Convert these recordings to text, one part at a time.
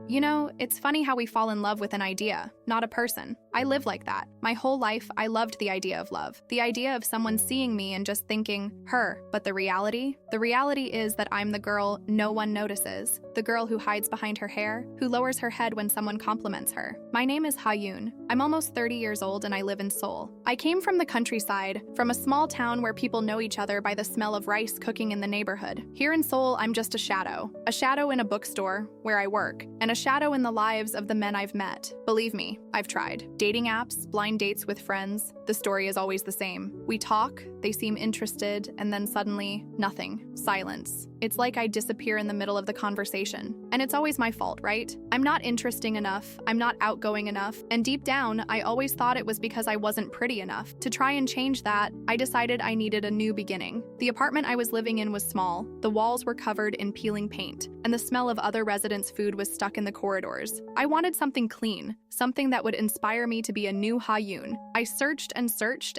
You know, it's funny how we fall in love with an idea, not a person. I live like that. My whole life, I loved the idea of love. The idea of someone seeing me and just thinking, her. But the reality is that I'm the girl no one notices. The girl who hides behind her hair, who lowers her head when someone compliments her. My name is Ha-yoon. I'm almost 30 years old and I live in Seoul. I came from the countryside, from a small town where people know each other by the smell of rice cooking in the neighborhood. Here in Seoul, I'm just a shadow in a bookstore where I work, and a shadow in the lives of the men I've met. Believe me, I've tried. Dating apps, blind dates with friends, the story is always the same. We talk, they seem interested, and then suddenly, nothing. Silence. It's like I disappear in the middle of the conversation. And it's always my fault, right? I'm not interesting enough, I'm not outgoing enough, and deep down, I always thought it was because I wasn't pretty enough. To try and change that, I decided I needed a new beginning. The apartment I was living in was small, the walls were covered in peeling paint, and the smell of other residents' food was stuck in the corridors. I wanted something clean, something that would inspire me to be a new Ha-yoon. I searched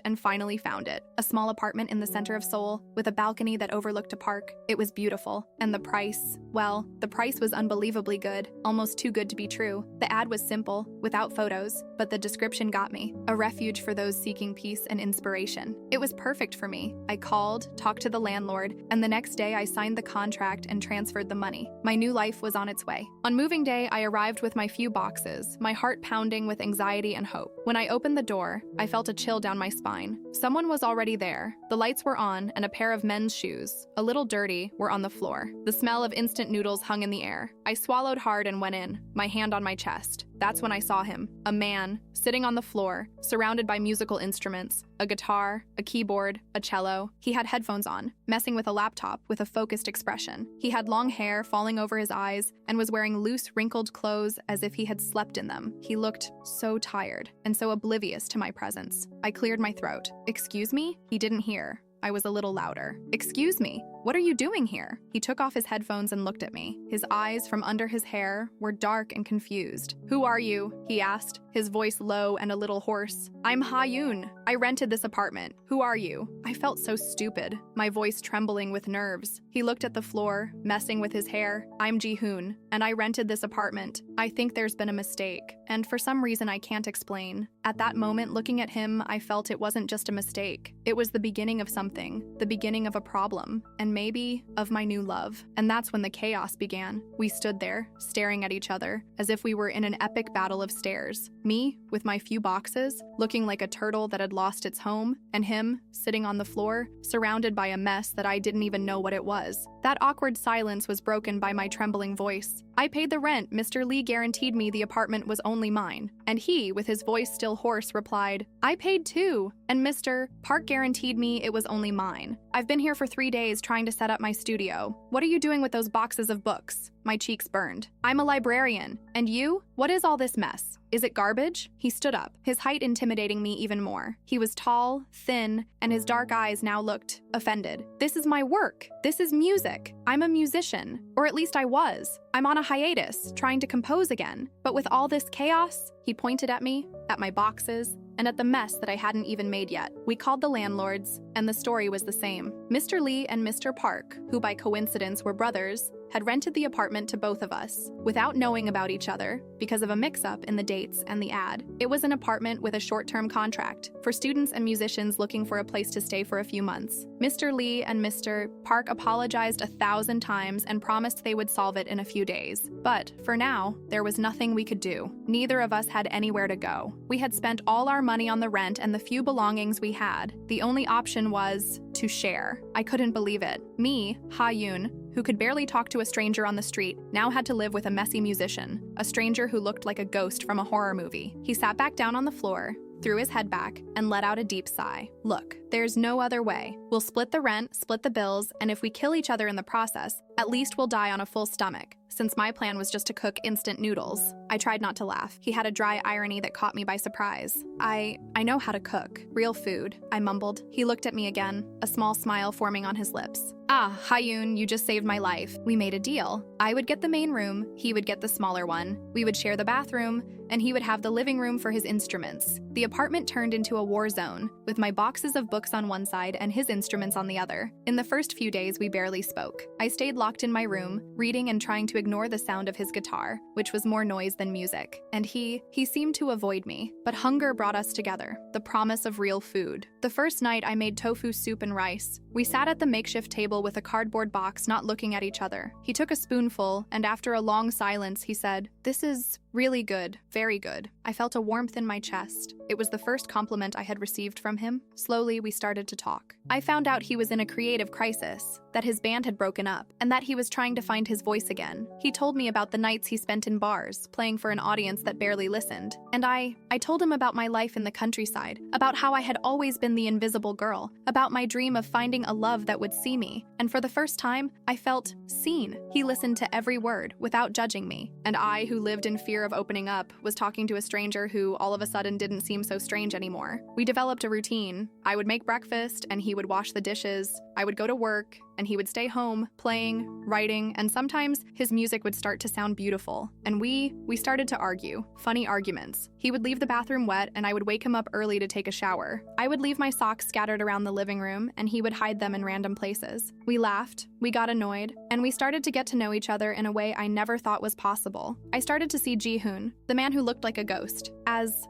and finally found it. A small apartment in the center of Seoul, with a balcony that overlooked a park. It was beautiful. And the price? Well, the price was unbelievably good, almost too good to be true. The ad was simple, without photos, but the description got me. A refuge for those seeking peace and inspiration. It was perfect for me. I called, talked to the landlord, and the next day I signed the contract and transferred the money. My new life was on its way. On moving day, I arrived with my few boxes, my heart pounding with anxiety and hope. When I opened the door, I felt a chill down my spine. Someone was already there. The lights were on, and a pair of men's shoes, a little dirty, were on the floor. The smell of instant noodles hung in the air. I swallowed hard and went in, my hand on my chest. That's when I saw him, a man, sitting on the floor, surrounded by musical instruments, a guitar, a keyboard, a cello. He had headphones on, messing with a laptop with a focused expression. He had long hair falling over his eyes and was wearing loose, wrinkled clothes as if he had slept in them. He looked so tired and so oblivious to my presence. I cleared my throat. "Excuse me?" He didn't hear. I was a little louder. "Excuse me, what are you doing here?" He took off his headphones and looked at me. His eyes from under his hair were dark and confused. "Who are you?" he asked, his voice low and a little hoarse. "I'm Ha-yoon. I rented this apartment. Who are you?" I felt so stupid, my voice trembling with nerves. He looked at the floor, messing with his hair. "I'm Ji-hoon, and I rented this apartment. I think there's been a mistake, and for some reason I can't explain." At that moment, looking at him, I felt it wasn't just a mistake. It was the beginning of something, the beginning of a problem, and maybe of my new love. And that's when the chaos began. We stood there, staring at each other, as if we were in an epic battle of stairs. Me, with my few boxes, looking like a turtle that had lost its home, and him, sitting on the floor, surrounded by a mess that I didn't even know what it was. That awkward silence was broken by my trembling voice. "I paid the rent. Mr. Lee guaranteed me the apartment was only mine." And he, with his voice still hoarse, replied, "I paid too. And Mr. Park guaranteed me it was only mine. I've been here for 3 days trying to set up my studio. What are you doing with those boxes of books?" My cheeks burned. "I'm a librarian. And you? What is all this mess? Is it garbage?" He stood up, his height intimidating me even more. He was tall, thin, and his dark eyes now looked offended. "This is my work. This is music. I'm a musician. Or at least I was. I'm on a hiatus, trying to compose again. But with all this chaos," he pointed at me, at my boxes, and at the mess that I hadn't even made yet. We called the landlords, and the story was the same. Mr. Lee and Mr. Park, who by coincidence were brothers, had rented the apartment to both of us, without knowing about each other, because of a mix-up in the dates and the ad. It was an apartment with a short-term contract, for students and musicians looking for a place to stay for a few months. Mr. Lee and Mr. Park apologized 1,000 times and promised they would solve it in a few days. But, for now, there was nothing we could do. Neither of us had anywhere to go. We had spent all our money on the rent and the few belongings we had. The only option was to share. I couldn't believe it. Me, Ha-yoon, who could barely talk to a stranger on the street, now had to live with a messy musician, a stranger who looked like a ghost from a horror movie. He sat back down on the floor, threw his head back, and let out a deep sigh. "Look, there's no other way. We'll split the rent, split the bills, and if we kill each other in the process, at least we'll die on a full stomach," since my plan was just to cook instant noodles. I tried not to laugh. He had a dry irony that caught me by surprise. I know how to cook. Real food," I mumbled. He looked at me again, a small smile forming on his lips. "Ah, Ha-yoon, you just saved my life. We made a deal. I would get the main room, he would get the smaller one. We would share the bathroom, and he would have the living room for his instruments." The apartment turned into a war zone, with my boxes of books on one side and his instruments on the other. In the first few days, we barely spoke. I stayed locked locked in my room, reading and trying to ignore the sound of his guitar, which was more noise than music. And he seemed to avoid me, but hunger brought us together, the promise of real food. The first night I made tofu soup and rice. We sat at the makeshift table with a cardboard box, not looking at each other. He took a spoonful, and after a long silence, he said, "This is really good, very good." I felt a warmth in my chest. It was the first compliment I had received from him. Slowly, we started to talk. I found out he was in a creative crisis, that his band had broken up, and that he was trying to find his voice again. He told me about the nights he spent in bars, playing for an audience that barely listened. And I told him about my life in the countryside, about how I had always been the invisible girl, about my dream of finding a love that would see me. And for the first time, I felt seen. He listened to every word, without judging me. And I, who lived in fear of opening up, was talking to a stranger who all of a sudden didn't seem so strange anymore. We developed a routine. I would make breakfast, and he would wash the dishes. I would go to work, and he would stay home, playing, writing, and sometimes his music would start to sound beautiful. And we started to argue, funny arguments. He would leave the bathroom wet, and I would wake him up early to take a shower. I would leave my socks scattered around the living room, and he would hide them in random places. We laughed, we got annoyed, and we started to get to know each other in a way I never thought was possible. I started to see Ji-hoon, the man who looked like a ghost, as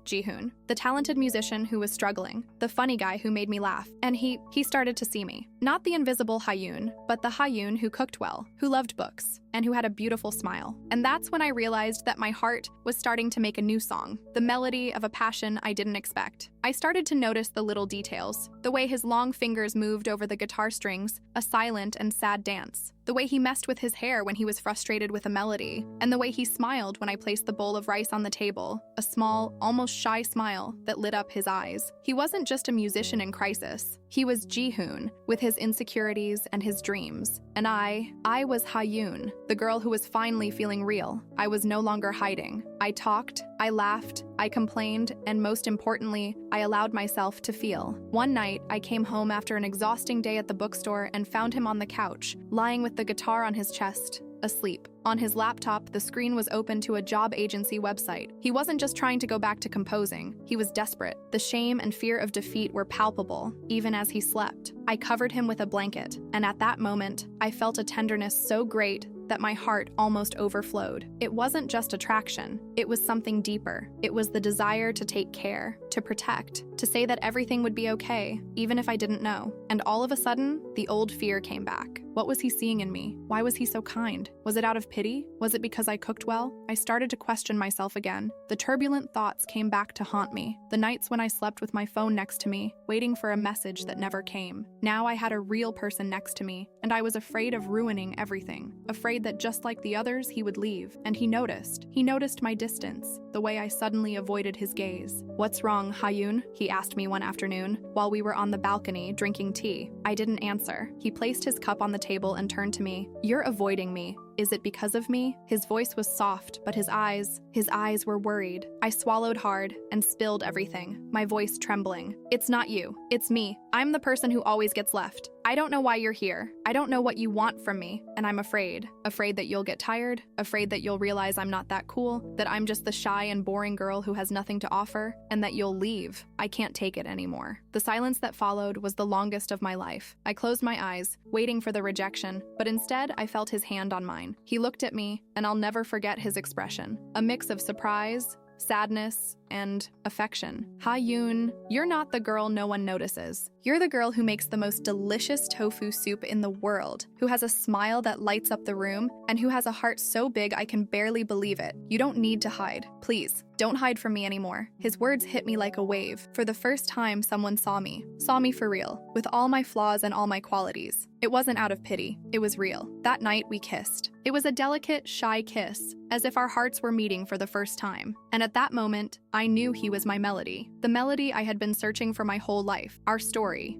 Ji-hoon, the talented musician who was struggling, the funny guy who made me laugh, and he started to see me. Not the invisible Ha-yoon, but the Ha-yoon who cooked well, who loved books, and who had a beautiful smile. And that's when I realized that my heart was starting to make a new song, the melody of a passion I didn't expect. I started to notice the little details, the way his long fingers moved over the guitar strings, a silent and sad dance, the way he messed with his hair when he was frustrated with a melody, and the way he smiled when I placed the bowl of rice on the table, a small, almost shy smile that lit up his eyes. He wasn't just a musician in crisis. He was Ji-hoon, with his insecurities and his dreams. And I was Ha-yoon, the girl who was finally feeling real. I was no longer hiding. I talked, I laughed, I complained, and most importantly, I allowed myself to feel. One night, I came home after an exhausting day at the bookstore and found him on the couch, lying with the guitar on his chest, asleep. On his laptop, the screen was open to a job agency website. He wasn't just trying to go back to composing. He was desperate. The shame and fear of defeat were palpable, even as he slept. I covered him with a blanket, and at that moment, I felt a tenderness so great that my heart almost overflowed. It wasn't just attraction. It was something deeper. It was the desire to take care, to protect, to say that everything would be okay, even if I didn't know. And all of a sudden, the old fear came back. What was he seeing in me? Why was he so kind? Was it out of pity? Was it because I cooked well? I started to question myself again. The turbulent thoughts came back to haunt me. The nights when I slept with my phone next to me, waiting for a message that never came. Now I had a real person next to me, and I was afraid of ruining everything. Afraid that just like the others, he would leave. And he noticed. He noticed my distance, the way I suddenly avoided his gaze. "What's wrong, Ha-yoon?" he asked me one afternoon, while we were on the balcony drinking tea. I didn't answer. He placed his cup on the table and turned to me. "You're avoiding me. Is it because of me?" His voice was soft, but his eyes were worried. I swallowed hard and spilled everything, my voice trembling. "It's not you. It's me. I'm the person who always gets left. I don't know why you're here. I don't know what you want from me, and I'm afraid. Afraid that you'll get tired, afraid that you'll realize I'm not that cool, that I'm just the shy and boring girl who has nothing to offer, and that you'll leave. I can't take it anymore." The silence that followed was the longest of my life. I closed my eyes, waiting for the rejection, but instead I felt his hand on mine. He looked at me, and I'll never forget his expression. A mix of surprise, sadness, and affection. "Ha-yoon, you're not the girl no one notices. You're the girl who makes the most delicious tofu soup in the world, who has a smile that lights up the room, and who has a heart so big I can barely believe it. You don't need to hide. Please, don't hide from me anymore." His words hit me like a wave. For the first time, someone saw me for real, with all my flaws and all my qualities. It wasn't out of pity. It was real. That night, we kissed. It was a delicate, shy kiss, as if our hearts were meeting for the first time. And at that moment, I knew he was my melody. The melody I had been searching for my whole life. Our story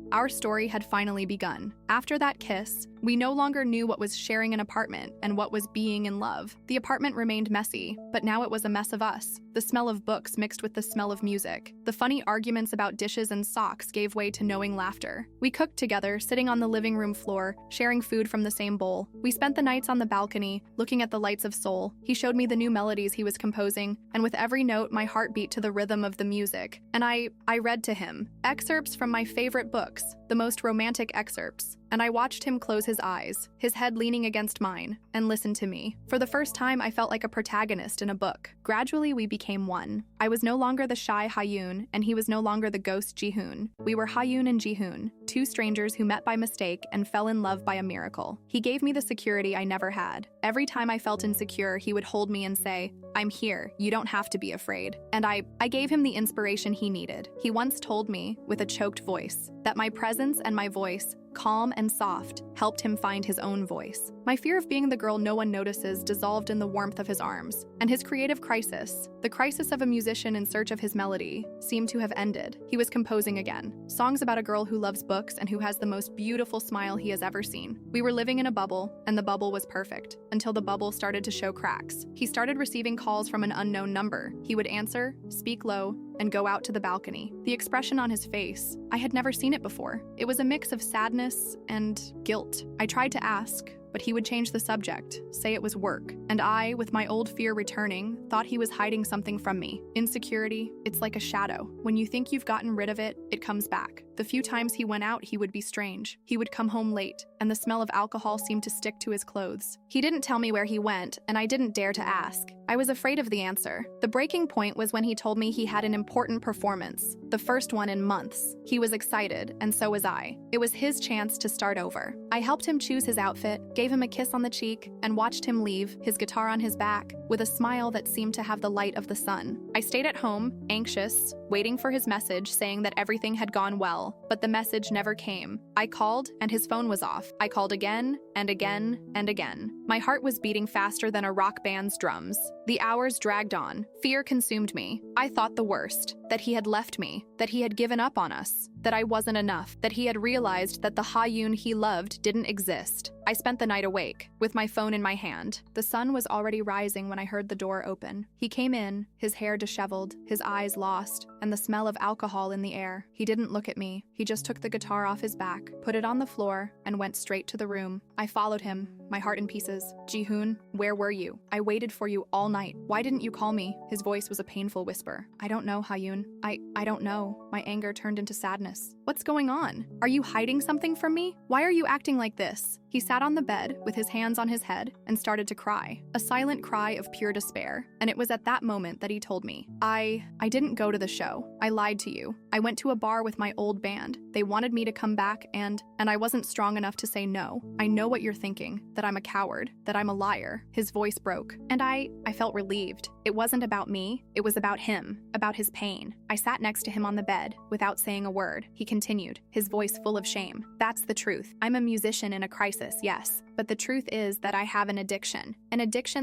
had finally begun. After that kiss, we no longer knew what was sharing an apartment and what was being in love. The apartment remained messy, but now it was a mess of us. The smell of books mixed with the smell of music. The funny arguments about dishes and socks gave way to knowing laughter. We cooked together, sitting on the living room floor, sharing food from the same bowl. We spent the nights on the balcony, looking at the lights of Seoul. He showed me the new melodies he was composing, and with every note, my heart beat to the rhythm of the music. And I read to him excerpts from my favorite books, the most romantic excerpts. and I watched him close his eyes, his head leaning against mine, and listen to me. For the first time, I felt like a protagonist in a book. Gradually, we became one. I was no longer the shy Ha-yoon, and he was no longer the ghost Ji-hoon. We were Ha-yoon and Ji-hoon, two strangers who met by mistake and fell in love by a miracle. He gave me the security I never had. Every time I felt insecure, he would hold me and say, "I'm here, you don't have to be afraid." And I gave him the inspiration he needed. He once told me, with a choked voice, that my presence and my voice, calm and soft, helped him find his own voice. My fear of being the girl no one notices dissolved in the warmth of his arms, and his creative crisis, the crisis of a musician in search of his melody, seemed to have ended. He was composing again, songs about a girl who loves books and who has the most beautiful smile he has ever seen. We were living in a bubble, and the bubble was perfect, until the bubble started to show cracks. He started receiving calls from an unknown number. He would answer, speak low, and go out to the balcony. The expression on his face, I had never seen it before. It was a mix of sadness and guilt. I tried to ask, but he would change the subject, say it was work. And I, with my old fear returning, thought he was hiding something from me. Insecurity, it's like a shadow. When you think you've gotten rid of it, it comes back. The few times he went out, he would be strange. He would come home late, and the smell of alcohol seemed to stick to his clothes. He didn't tell me where he went, and I didn't dare to ask. I was afraid of the answer. The breaking point was when he told me he had an important performance, the first one in months. He was excited, and so was I. It was his chance to start over. I helped him choose his outfit, gave him a kiss on the cheek, and watched him leave, his guitar on his back, with a smile that seemed to have the light of the sun. I stayed at home, anxious, waiting for his message saying that everything had gone well, but the message never came. I called, and his phone was off. I called again, and again, and again. My heart was beating faster than a rock band's drums. The hours dragged on. Fear consumed me. I thought the worst, that he had left me, that he had given up on us, that I wasn't enough, that he had realized that the Ha-yoon he loved didn't exist. I spent the night awake, with my phone in my hand. The sun was already rising when I heard the door open. He came in, his hair disheveled, his eyes lost, and the smell of alcohol in the air. He didn't look at me. He just took the guitar off his back, put it on the floor, and went straight to the room. I followed him, my heart in pieces. Ji-hoon, where were you? I waited for you all night. Why didn't you call me? His voice was a painful whisper. I don't know, Ha-yoon. I don't know. My anger turned into sadness. What's going on? Are you hiding something from me? Why are you acting like this? He sat on the bed with his hands on his head and started to cry, a silent cry of pure despair. And it was at that moment that he told me, I didn't go to the show. I lied to you. I went to a bar with my old band. They wanted me to come back and I wasn't strong enough to say no. I know what you're thinking, that I'm a coward, that I'm a liar. His voice broke, and I felt relieved. It wasn't about me. It was about him, about his pain. I sat next to him on the bed without saying a word. He continued, his voice full of shame. That's the truth. I'm a musician in a crisis, yes. But the truth is that I have an addiction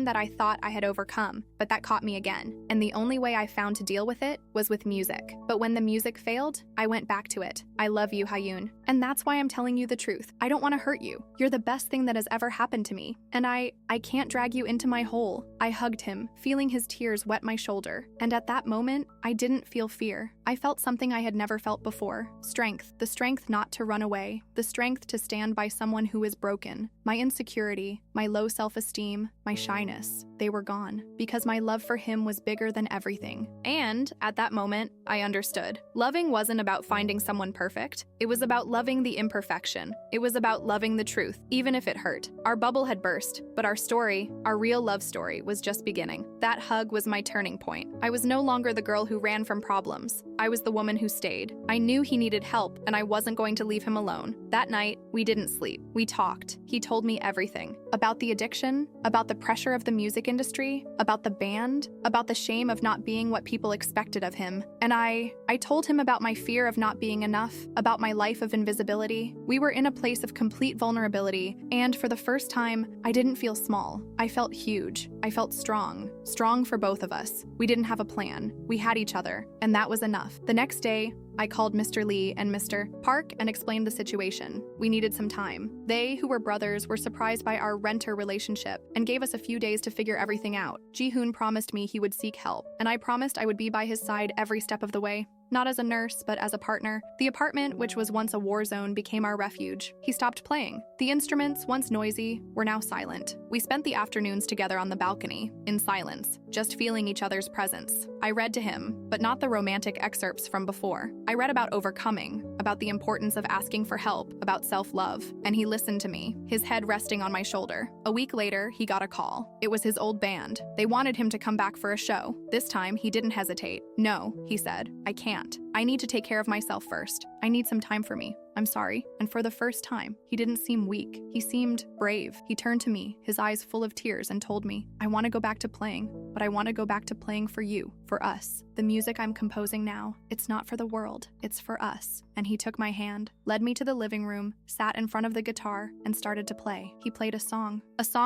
that I thought I had overcome, but that caught me again. And the only way I found to deal with it was with music. But when the music failed, I went back to it. I love you, Ha-yoon. And that's why I'm telling you the truth. I don't want to hurt you. You're the best thing that has ever happened to me. And I can't drag you into my hole. I hugged him, feeling his tears wet my shoulder. And at that moment, I didn't feel fear. I felt something I had never felt before. Strength. The strength not to run away. The strength to stand by someone who is broken. My insecurity, my low self-esteem, my shyness, they were gone, because my love for him was bigger than everything. And at that moment, I understood. Loving wasn't about finding someone perfect. It was about loving the imperfection. It was about loving the truth, even if it hurt. Our bubble had burst, but our story, our real love story, was just beginning. That hug was my turning point. I was no longer the girl who ran from problems. I was the woman who stayed. I knew he needed help, and I wasn't going to leave him alone. That night, we didn't sleep. We talked. He told me everything. About the addiction, about the pressure of the music industry, about the band, about the shame of not being what people expected of him. And I told him about my fear of not being enough, about my life of invisibility. We were in a place of complete vulnerability, and for the first time, I didn't feel small. I felt huge. I felt strong. Strong for both of us. We didn't have a plan. We had each other, and that was enough. The next day, I called Mr. Lee and Mr. Park and explained the situation. We needed some time. They, who were brothers, were surprised by our renter relationship and gave us a few days to figure everything out. Ji-hoon promised me he would seek help, and I promised I would be by his side every step of the way. not as a nurse, but as a partner. The apartment, which was once a war zone, became our refuge. He stopped playing. The instruments, once noisy, were now silent. We spent the afternoons together on the balcony, in silence, just feeling each other's presence. I read to him, but not the romantic excerpts from before. I read about overcoming, about the importance of asking for help, about self-love, and he listened to me, his head resting on my shoulder. A week later, he got a call. It was his old band. They wanted him to come back for a show. This time, he didn't hesitate. "No," he said, "I can't. I need to take care of myself first. I need some time for me. I'm sorry." And for the first time, he didn't seem weak. He seemed brave. He turned to me, his eyes full of tears, and told me, "I want to go back to playing, but I want to go back to playing for you, for us. The music I'm composing now, it's not for the world, it's for us." And he took my hand, led me to the living room, sat in front of the guitar, and started to play. He played a song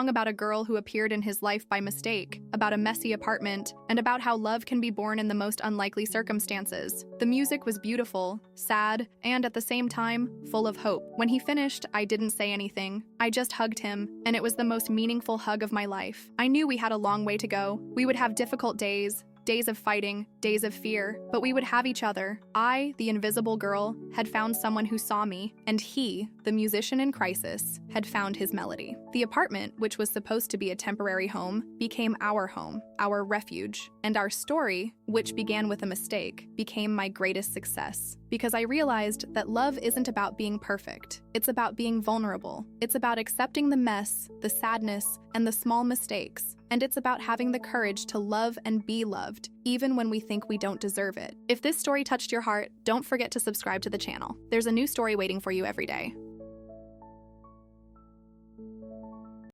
about a girl who appeared in his life by mistake, about a messy apartment, and about how love can be born in the most unlikely circumstances. The music was beautiful, sad, and at the same time, full of hope. When he finished, I didn't say anything. I just hugged him, and it was the most meaningful hug of my life. I knew we had a long way to go. We would have difficult days of fighting, days of fear, but we would have each other. I, the invisible girl, had found someone who saw me, and he, the musician in crisis, had found his melody. The apartment, which was supposed to be a temporary home, became our home, our refuge, and our story, which began with a mistake, became my greatest success. Because I realized that love isn't about being perfect. It's about being vulnerable. It's about accepting the mess, the sadness, and the small mistakes. And it's about having the courage to love and be loved, even when we think we don't deserve it. If this story touched your heart, don't forget to subscribe to the channel. There's a new story waiting for you every day.